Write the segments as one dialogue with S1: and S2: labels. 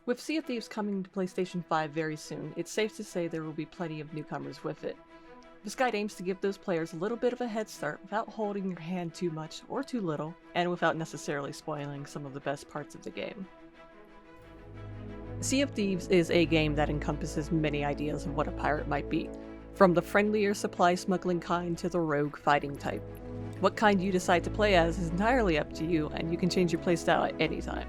S1: With Sea of Thieves coming to PlayStation 5 very soon, it's safe to say there will be plenty of newcomers with it. This guide aims to give those players a little bit of a head start without holding your hand too much or too little, and without necessarily spoiling some of the best parts of the game. Sea of Thieves is a game that encompasses many ideas of what a pirate might be, from the friendlier supply smuggling kind to the rogue fighting type. What kind you decide to play as is entirely up to you, and you can change your playstyle at any time.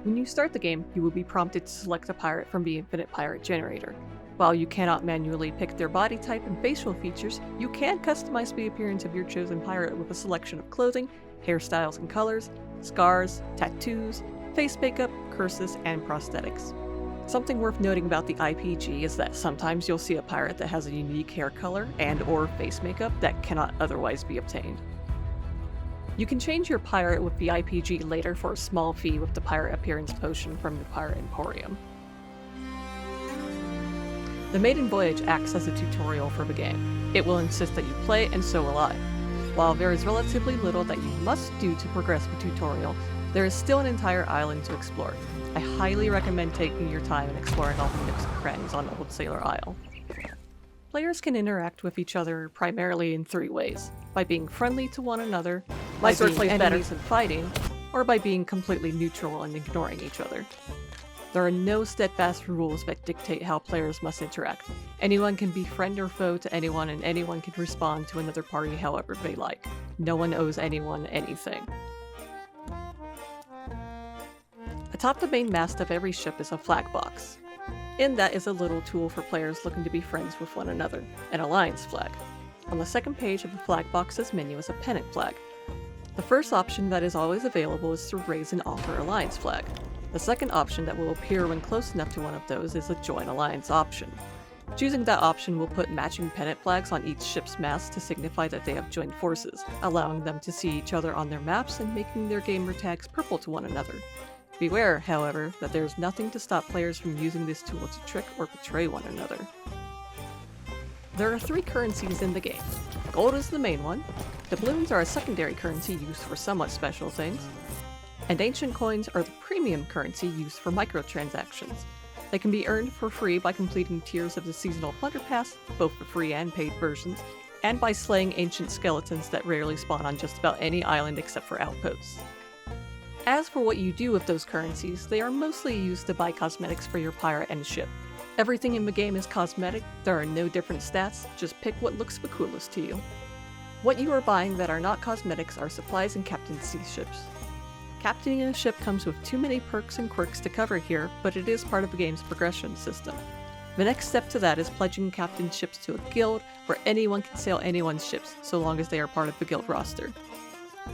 S1: When you start the game, you will be prompted to select a pirate from the Infinite Pirate Generator. While you cannot manually pick their body type and facial features, you can customize the appearance of your chosen pirate with a selection of clothing, hairstyles and colors, scars, tattoos, face makeup, curses, and prosthetics. Something worth noting about the IPG is that sometimes you'll see a pirate that has a unique hair color and/or face makeup that cannot otherwise be obtained. You can change your pirate with the IPG later for a small fee with the Pirate Appearance Potion from the Pirate Emporium. The Maiden Voyage acts as a tutorial for the game. It will insist that you play, and so will I. While there is relatively little that you must do to progress the tutorial, there is still an entire island to explore. I highly recommend taking your time and exploring all the nooks and crannies on Old Sailor Isle. Players can interact with each other primarily in three ways: by being friendly to one another, by being enemies and fighting, or by being completely neutral and ignoring each other. There are no steadfast rules that dictate how players must interact. Anyone can be friend or foe to anyone, and anyone can respond to another party however they like. No one owes anyone anything. Atop the main mast of every ship is a flag box. In that is a little tool for players looking to be friends with one another, an alliance flag. On the second page of the flag box's menu is a pennant flag. The first option that is always available is to raise and offer alliance flag. The second option that will appear when close enough to one of those is a join alliance option. Choosing that option will put matching pennant flags on each ship's mast to signify that they have joined forces, allowing them to see each other on their maps and making their gamer tags purple to one another. Beware, however, that there is nothing to stop players from using this tool to trick or betray one another. There are three currencies in the game. Gold is the main one, doubloons are a secondary currency used for somewhat special things, and ancient coins are the premium currency used for microtransactions. They can be earned for free by completing tiers of the Seasonal Plunder Pass, both the free and paid versions, and by slaying ancient skeletons that rarely spawn on just about any island except for outposts. As for what you do with those currencies, they are mostly used to buy cosmetics for your pirate and ship. Everything in the game is cosmetic, there are no different stats, just pick what looks the coolest to you. What you are buying that are not cosmetics are supplies and captaincy ships. Captaining a ship comes with too many perks and quirks to cover here, but it is part of the game's progression system. The next step to that is pledging captain ships to a guild, where anyone can sail anyone's ships, so long as they are part of the guild roster.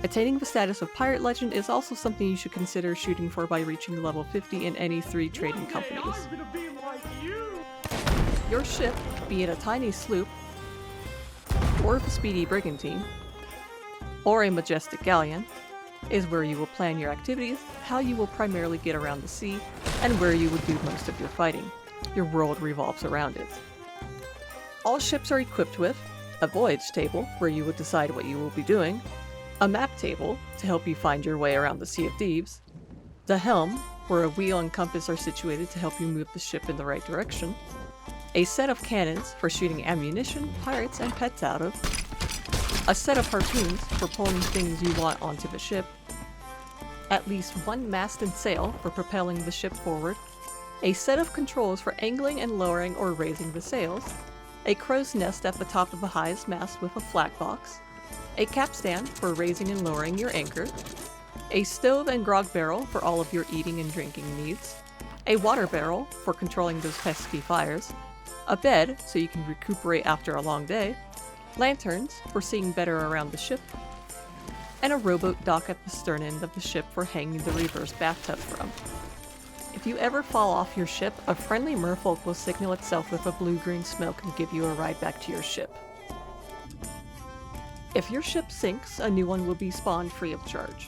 S1: Attaining the status of Pirate Legend is also something you should consider shooting for by reaching level 50 in any 3 trading companies. Your ship, be it a tiny sloop, or a speedy brigantine, or a majestic galleon, is where you will plan your activities, how you will primarily get around the sea, and where you will do most of your fighting. Your world revolves around it. All ships are equipped with a voyage table, where you will decide what you will be doing, a map table to help you find your way around the Sea of Thieves, the helm, where a wheel and compass are situated to help you move the ship in the right direction, a set of cannons for shooting ammunition, pirates, and pets out of, a set of harpoons for pulling things you want onto the ship, at least one mast and sail for propelling the ship forward, a set of controls for angling and lowering or raising the sails, a crow's nest at the top of the highest mast with a flag box, a capstan for raising and lowering your anchor, a stove and grog barrel for all of your eating and drinking needs, a water barrel for controlling those pesky fires, a bed so you can recuperate after a long day, lanterns for seeing better around the ship, and a rowboat dock at the stern end of the ship for hanging the reverse bathtub from. If you ever fall off your ship, a friendly merfolk will signal itself with a blue-green smoke and give you a ride back to your ship. If your ship sinks, a new one will be spawned free of charge.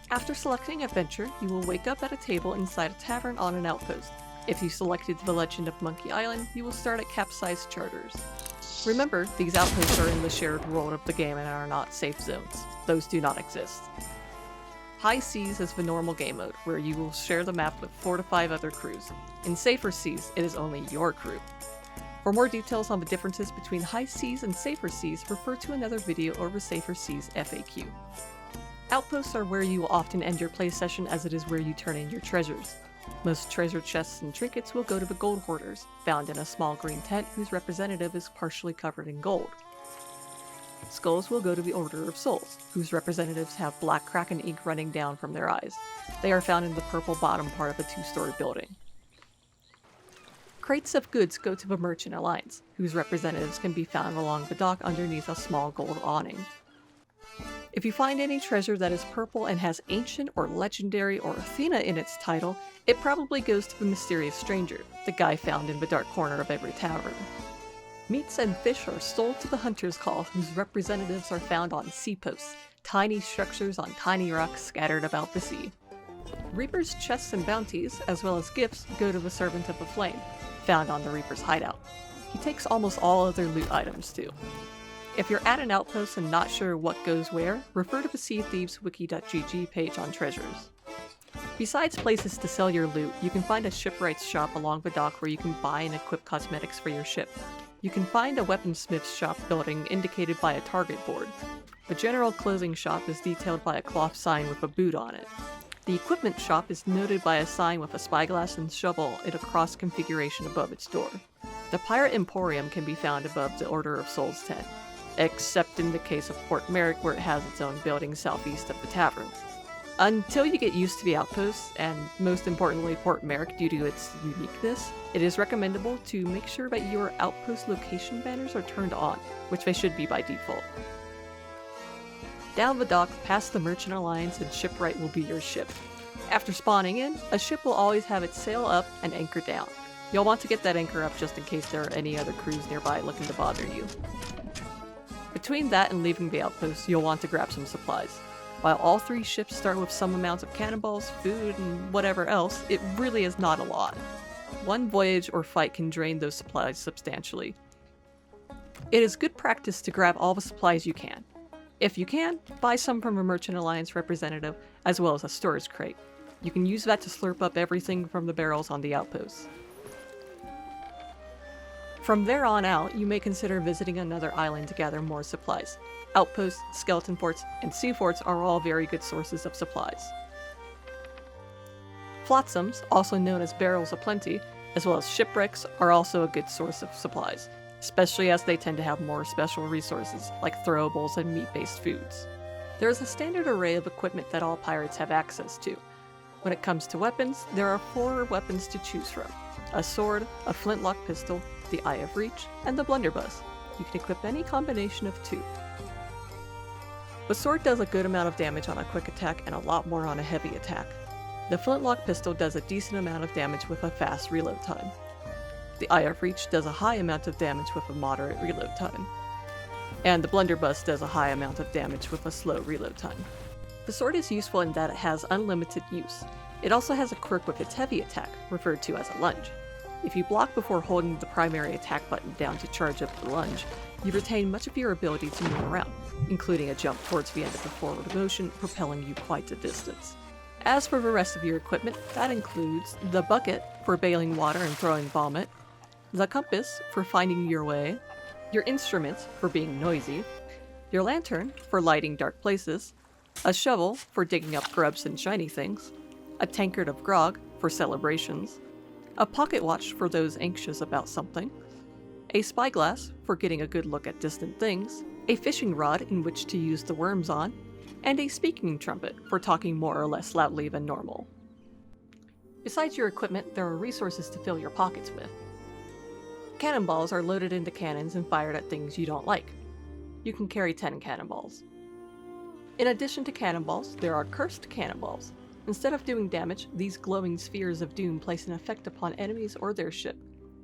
S1: After selecting Adventure, you will wake up at a table inside a tavern on an outpost. If you selected The Legend of Monkey Island, you will start at capsized charters. Remember, these outposts are in the shared world of the game and are not safe zones. Those do not exist. High Seas is the normal game mode, where you will share the map with 4 to 5 other crews. In Safer Seas, it is only your crew. For more details on the differences between High Seas and Safer Seas, refer to another video or the Safer Seas FAQ. Outposts are where you will often end your play session, as it is where you turn in your treasures. Most treasure chests and trinkets will go to the gold hoarders, found in a small green tent whose representative is partially covered in gold. Skulls will go to the Order of Souls, whose representatives have black kraken ink running down from their eyes. They are found in the purple bottom part of a 2-story building. Crates of goods go to the Merchant Alliance, whose representatives can be found along the dock underneath a small gold awning. If you find any treasure that is purple and has ancient or legendary or Athena in its title, it probably goes to the mysterious stranger, the guy found in the dark corner of every tavern. Meats and fish are sold to the Hunter's Call, whose representatives are found on sea posts, tiny structures on tiny rocks scattered about the sea. Reaper's chests and bounties, as well as gifts, go to the Servant of the Flame, found on the Reaper's hideout. He takes almost all other loot items too. If you're at an outpost and not sure what goes where, refer to the Sea of Thieves wiki.gg page on treasures. Besides places to sell your loot, you can find a shipwright's shop along the dock where you can buy and equip cosmetics for your ship. You can find a weaponsmith's shop building indicated by a target board. The general clothing shop is detailed by a cloth sign with a boot on it. The equipment shop is noted by a sign with a spyglass and shovel in a cross configuration above its door. The Pirate Emporium can be found above the Order of Souls tent, except in the case of Port Merrick, where it has its own building southeast of the tavern. Until you get used to the outposts, and most importantly Port Merrick due to its uniqueness, it is recommendable to make sure that your outpost location banners are turned on, which they should be by default. Down the dock, past the Merchant Alliance, and Shipwright will be your ship. After spawning in, a ship will always have its sail up and anchor down. You'll want to get that anchor up just in case there are any other crews nearby looking to bother you. Between that and leaving the outpost, you'll want to grab some supplies. While all 3 ships start with some amount of cannonballs, food, and whatever else, it really is not a lot. One voyage or fight can drain those supplies substantially. It is good practice to grab all the supplies you can. If you can, buy some from a Merchant Alliance representative, as well as a storage crate. You can use that to slurp up everything from the barrels on the outposts. From there on out, you may consider visiting another island to gather more supplies. Outposts, skeleton forts, and sea forts are all very good sources of supplies. Flotsams, also known as barrels of plenty, as well as shipwrecks, are also a good source of supplies, especially as they tend to have more special resources, like throwables and meat-based foods. There is a standard array of equipment that all pirates have access to. When it comes to weapons, there are 4 weapons to choose from: a sword, a flintlock pistol, the Eye of Reach, and the blunderbuss. You can equip any combination of 2. The sword does a good amount of damage on a quick attack and a lot more on a heavy attack. The flintlock pistol does a decent amount of damage with a fast reload time. The Eye of Reach does a high amount of damage with a moderate reload time. And the blunderbuss does a high amount of damage with a slow reload time. The sword is useful in that it has unlimited use. It also has a quirk with its heavy attack, referred to as a lunge. If you block before holding the primary attack button down to charge up the lunge, you retain much of your ability to move around, including a jump towards the end of the forward motion, propelling you quite a distance. As for the rest of your equipment, that includes the bucket for bailing water and throwing vomit, the compass for finding your way, your instruments for being noisy, your lantern for lighting dark places, a shovel for digging up grubs and shiny things, a tankard of grog for celebrations, a pocket watch for those anxious about something, a spyglass for getting a good look at distant things, a fishing rod in which to use the worms on, and a speaking trumpet for talking more or less loudly than normal. Besides your equipment, there are resources to fill your pockets with. Cannonballs are loaded into cannons and fired at things you don't like. You can carry 10 cannonballs. In addition to cannonballs, there are cursed cannonballs. Instead of doing damage, these glowing spheres of doom place an effect upon enemies or their ship.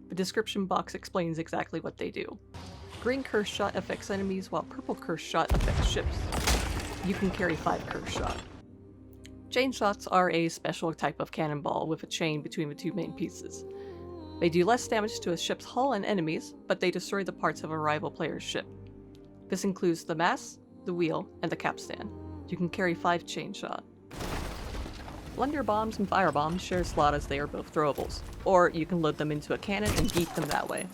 S1: The description box explains exactly what they do. Green curse shot affects enemies, while purple curse shot affects ships. You can carry 5 curse shot. Chain shots are a special type of cannonball with a chain between the 2 main pieces. They do less damage to a ship's hull and enemies, but they destroy the parts of a rival player's ship. This includes the mast, the wheel, and the capstan. You can carry 5 chain shot. Blunder bombs and fire bombs share a slot as they are both throwables, or you can load them into a cannon and beat them that way.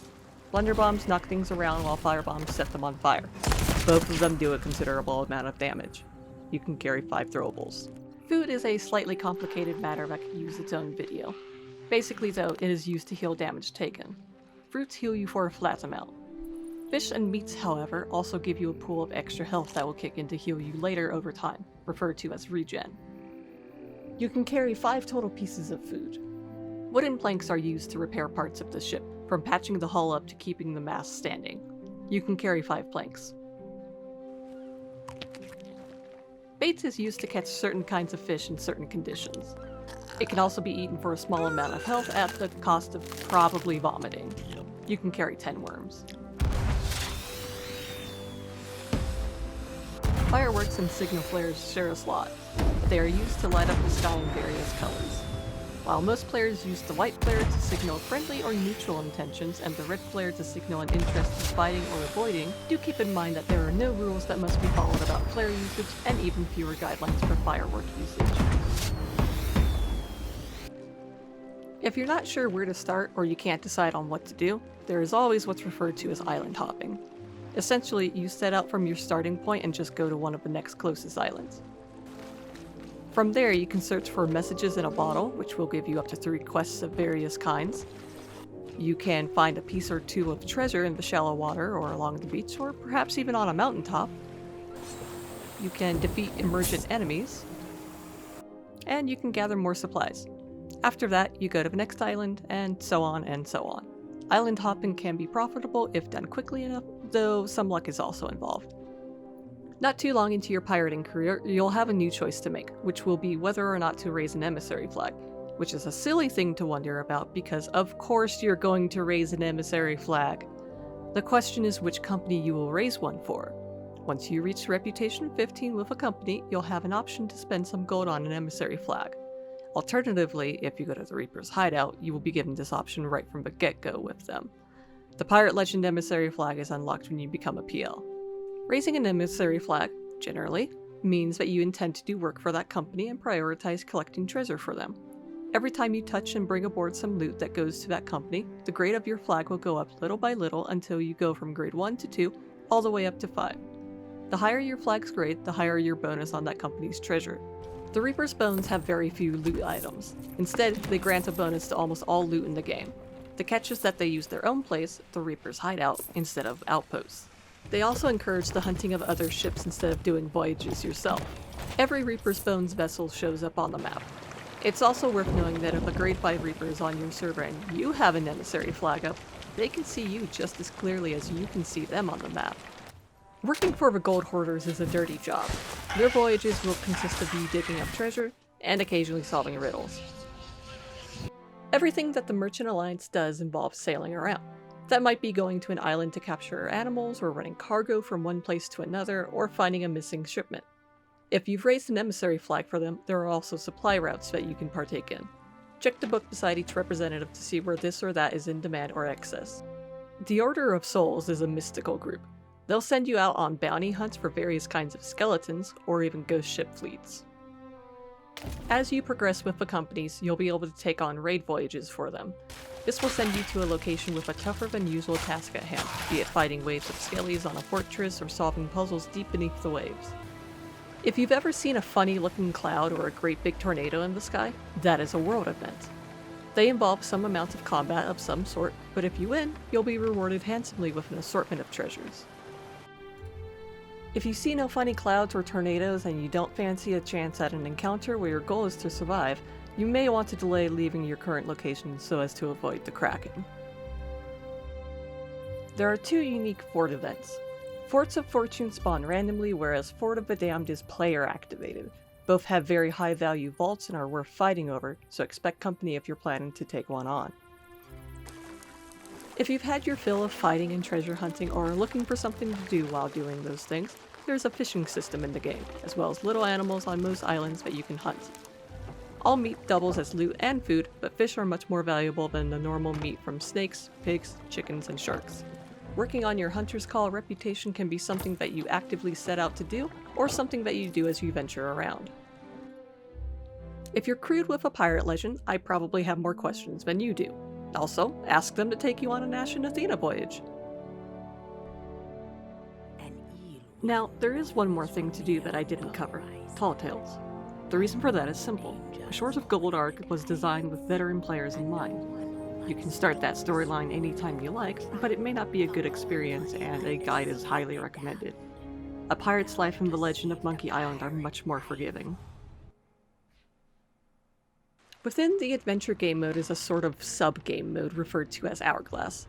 S1: Blunder bombs knock things around while fire bombs set them on fire. Both of them do a considerable amount of damage. You can carry 5 throwables. Food is a slightly complicated matter that could use its own video. Basically though, it is used to heal damage taken. Fruits heal you for a flat amount. Fish and meats, however, also give you a pool of extra health that will kick in to heal you later over time, referred to as regen. You can carry 5 total pieces of food. Wooden planks are used to repair parts of the ship, from patching the hull up to keeping the mast standing. You can carry 5 planks. Bait is used to catch certain kinds of fish in certain conditions. It can also be eaten for a small amount of health at the cost of probably vomiting. You can carry 10 worms. Fireworks and signal flares share a slot. They are used to light up the sky in various colors. While most players use the white flare to signal friendly or neutral intentions and the red flare to signal an interest in fighting or avoiding, do keep in mind that there are no rules that must be followed about flare usage and even fewer guidelines for firework usage. If you're not sure where to start or you can't decide on what to do, there is always what's referred to as island hopping. Essentially, you set out from your starting point and just go to one of the next closest islands. From there, you can search for messages in a bottle, which will give you up to 3 quests of various kinds. You can find a piece or 2 of treasure in the shallow water or along the beach, or perhaps even on a mountaintop. You can defeat emergent enemies, and you can gather more supplies. After that, you go to the next island, and so on and so on. Island hopping can be profitable if done quickly enough, though some luck is also involved. Not too long into your pirating career, you'll have a new choice to make, which will be whether or not to raise an emissary flag, which is a silly thing to wonder about because of course you're going to raise an emissary flag. The question is which company you will raise one for. Once you reach Reputation 15 with a company, you'll have an option to spend some gold on an emissary flag. Alternatively, if you go to the Reaper's hideout, you will be given this option right from the get-go with them. The Pirate Legend emissary flag is unlocked when you become a PL. Raising an emissary flag, generally, means that you intend to do work for that company and prioritize collecting treasure for them. Every time you touch and bring aboard some loot that goes to that company, the grade of your flag will go up little by little until you go from grade 1 to 2, all the way up to 5. The higher your flag's grade, the higher your bonus on that company's treasure. The Reaper's Bones have very few loot items. Instead, they grant a bonus to almost all loot in the game. The catch is that they use their own place, the Reaper's hideout, instead of outposts. They also encourage the hunting of other ships instead of doing voyages yourself. Every Reaper's Bones vessel shows up on the map. It's also worth knowing that if a grade 5 Reaper is on your server and you have an emissary flag up, they can see you just as clearly as you can see them on the map. Working for the Gold Hoarders is a dirty job. Their voyages will consist of you digging up treasure, and occasionally solving riddles. Everything that the Merchant Alliance does involves sailing around. That might be going to an island to capture animals, or running cargo from one place to another, or finding a missing shipment. If you've raised an emissary flag for them, there are also supply routes that you can partake in. Check the book beside each representative to see where this or that is in demand or excess. The Order of Souls is a mystical group. They'll send you out on bounty hunts for various kinds of skeletons, or even ghost ship fleets. As you progress with the companies, you'll be able to take on raid voyages for them. This will send you to a location with a tougher than usual task at hand, be it fighting waves of skellies on a fortress or solving puzzles deep beneath the waves. If you've ever seen a funny looking cloud or a great big tornado in the sky, that is a world event. They involve some amount of combat of some sort, but if you win, you'll be rewarded handsomely with an assortment of treasures. If you see no funny clouds or tornadoes and you don't fancy a chance at an encounter where your goal is to survive, you may want to delay leaving your current location so as to avoid the Kraken. There are 2 unique fort events. Forts of Fortune spawn randomly, whereas Fort of the Damned is player activated. Both have very high value vaults and are worth fighting over, so expect company if you're planning to take one on. If you've had your fill of fighting and treasure hunting or are looking for something to do while doing those things, there's a fishing system in the game, as well as little animals on most islands that you can hunt. All meat doubles as loot and food, but fish are much more valuable than the normal meat from snakes, pigs, chickens, and sharks. Working on your Hunter's Call reputation can be something that you actively set out to do, or something that you do as you venture around. If you're crewed with a pirate legend, I probably have more questions than you do. Also, ask them to take you on a Nash and Athena voyage. Now, there is one more thing to do that I didn't cover: Tall Tales. The reason for that is simple. Shores of Gold Arc was designed with veteran players in mind. You can start that storyline anytime you like, but it may not be a good experience, and a guide is highly recommended. A pirate's life and the Legend of Monkey Island are much more forgiving. Within the adventure game mode is a sort of sub-game mode referred to as Hourglass.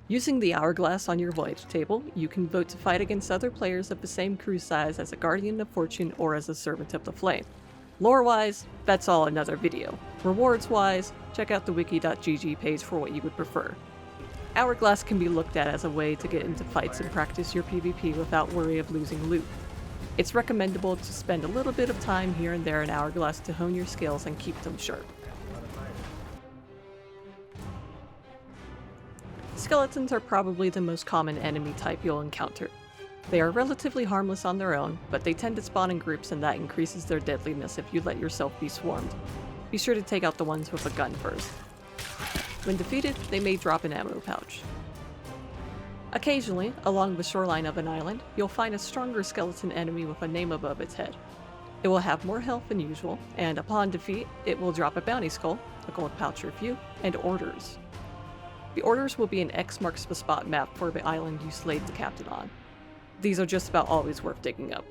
S1: Using the Hourglass on your voyage table, you can vote to fight against other players of the same crew size as a Guardian of Fortune or as a Servant of the Flame. Lore-wise, that's all another video. Rewards-wise, check out the wiki.gg page for what you would prefer. Hourglass can be looked at as a way to get into fights and practice your PvP without worry of losing loot. It's recommendable to spend a little bit of time here and there in Hourglass to hone your skills and keep them sharp. Skeletons are probably the most common enemy type you'll encounter. They are relatively harmless on their own, but they tend to spawn in groups, and that increases their deadliness if you let yourself be swarmed. Be sure to take out the ones with a gun first. When defeated, they may drop an ammo pouch. Occasionally, along the shoreline of an island, you'll find a stronger skeleton enemy with a name above its head. It will have more health than usual, and upon defeat, it will drop a bounty skull, a gold pouch or few, and orders. The orders will be an X marks the spot map for the island you slayed the captain on. These are just about always worth digging up.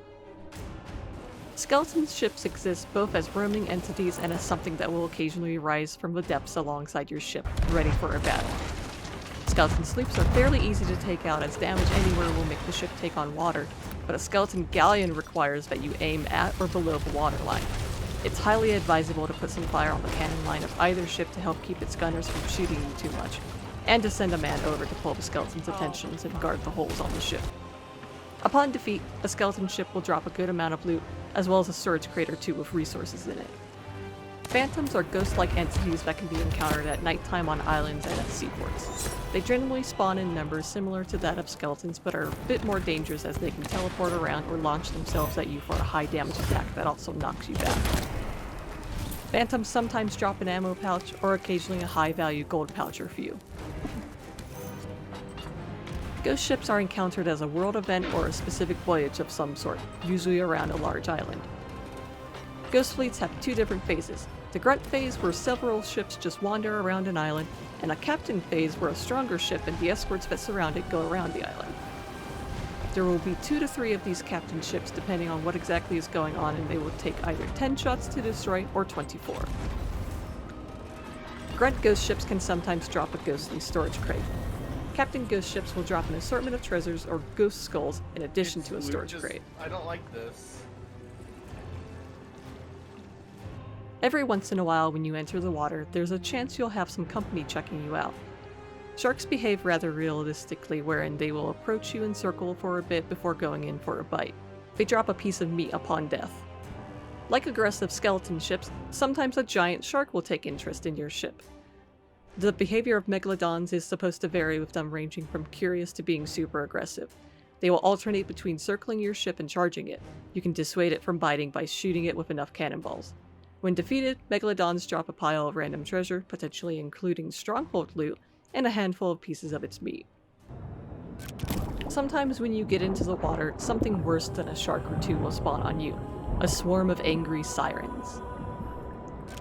S1: Skeleton ships exist both as roaming entities and as something that will occasionally rise from the depths alongside your ship, ready for a battle. Skeleton sloops are fairly easy to take out, as damage anywhere will make the ship take on water, but a skeleton galleon requires that you aim at or below the waterline. It's highly advisable to put some fire on the cannon line of either ship to help keep its gunners from shooting you too much, and to send a man over to pull the skeleton's attentions and guard the holes on the ship. Upon defeat, a skeleton ship will drop a good amount of loot, as well as a storage crate or two with resources in it. Phantoms are ghost-like entities that can be encountered at nighttime on islands and at seaports. They generally spawn in numbers similar to that of skeletons, but are a bit more dangerous as they can teleport around or launch themselves at you for a high damage attack that also knocks you back. Phantoms sometimes drop an ammo pouch, or occasionally a high-value gold pouch or few. Ghost ships are encountered as a world event or a specific voyage of some sort, usually around a large island. Ghost fleets have two different phases: the grunt phase, where several ships just wander around an island, and a captain phase, where a stronger ship and the escorts that surround it go around the island. There will be 2 to 3 of these captain ships depending on what exactly is going on, and they will take either 10 shots to destroy or 24. Grunt ghost ships can sometimes drop a ghostly storage crate. Captain ghost ships will drop an assortment of treasures or ghost skulls in addition to a storage crate.
S2: I don't like this.
S1: Every once in a while when you enter the water, there's a chance you'll have some company checking you out. Sharks behave rather realistically, wherein they will approach you and circle for a bit before going in for a bite. They drop a piece of meat upon death. Like aggressive skeleton ships, sometimes a giant shark will take interest in your ship. The behavior of megalodons is supposed to vary, with them ranging from curious to being super aggressive. They will alternate between circling your ship and charging it. You can dissuade it from biting by shooting it with enough cannonballs. When defeated, megalodons drop a pile of random treasure, potentially including stronghold loot, and a handful of pieces of its meat. Sometimes when you get into the water, something worse than a shark or two will spawn on you: a swarm of angry sirens.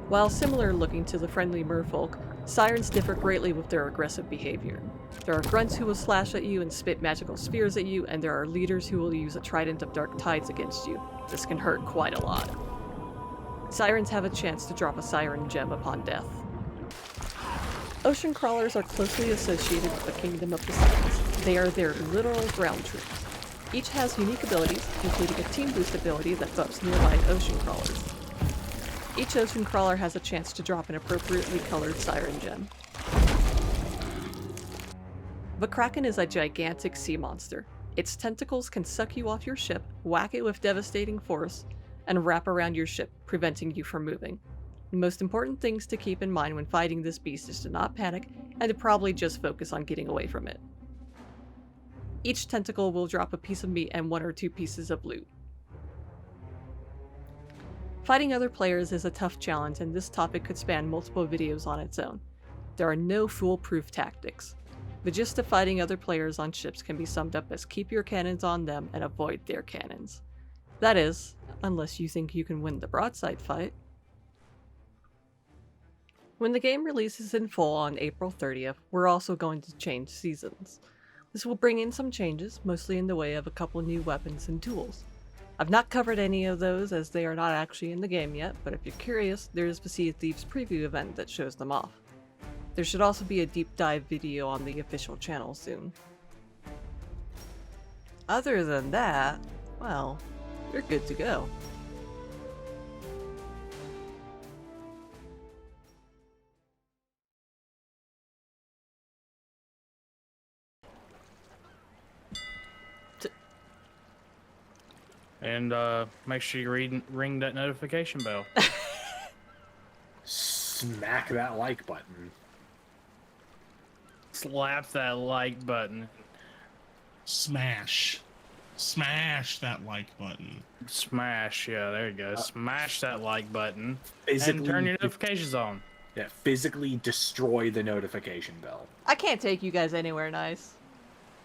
S1: While similar looking to the friendly merfolk, sirens differ greatly with their aggressive behavior. There are grunts who will slash at you and spit magical spheres at you, and there are leaders who will use a trident of dark tides against you. This can hurt quite a lot. Sirens have a chance to drop a siren gem upon death. Ocean crawlers are closely associated with the Kingdom of the Sirens. They are their literal ground troops. Each has unique abilities, including a team boost ability that buffs nearby ocean crawlers. Each ocean crawler has a chance to drop an appropriately colored siren gem. The Kraken is a gigantic sea monster. Its tentacles can suck you off your ship, whack it with devastating force, and wrap around your ship, preventing you from moving. The most important things to keep in mind when fighting this beast is to not panic, and to probably just focus on getting away from it. Each tentacle will drop a piece of meat and 1 or 2 pieces of loot. Fighting other players is a tough challenge, and this topic could span multiple videos on its own. There are no foolproof tactics. The gist of fighting other players on ships can be summed up as keep your cannons on them and avoid their cannons. That is, unless you think you can win the broadside fight. When the game releases in full on April 30th, we're also going to change seasons. This will bring in some changes, mostly in the way of a couple new weapons and tools. I've not covered any of those as they are not actually in the game yet, but if you're curious, there is the Sea of Thieves preview event that shows them off. There should also be a deep dive video on the official channel soon. Other than that, well, you're good to go.
S2: And make sure you ring that notification bell.
S3: Smack that like button.
S2: Slap that like button.
S4: Smash that like button.
S2: Smash, yeah, there you go. Smash that like button
S3: Physically,
S2: and turn your notifications on.
S3: Yeah, physically destroy the notification bell.
S1: I can't take you guys anywhere nice.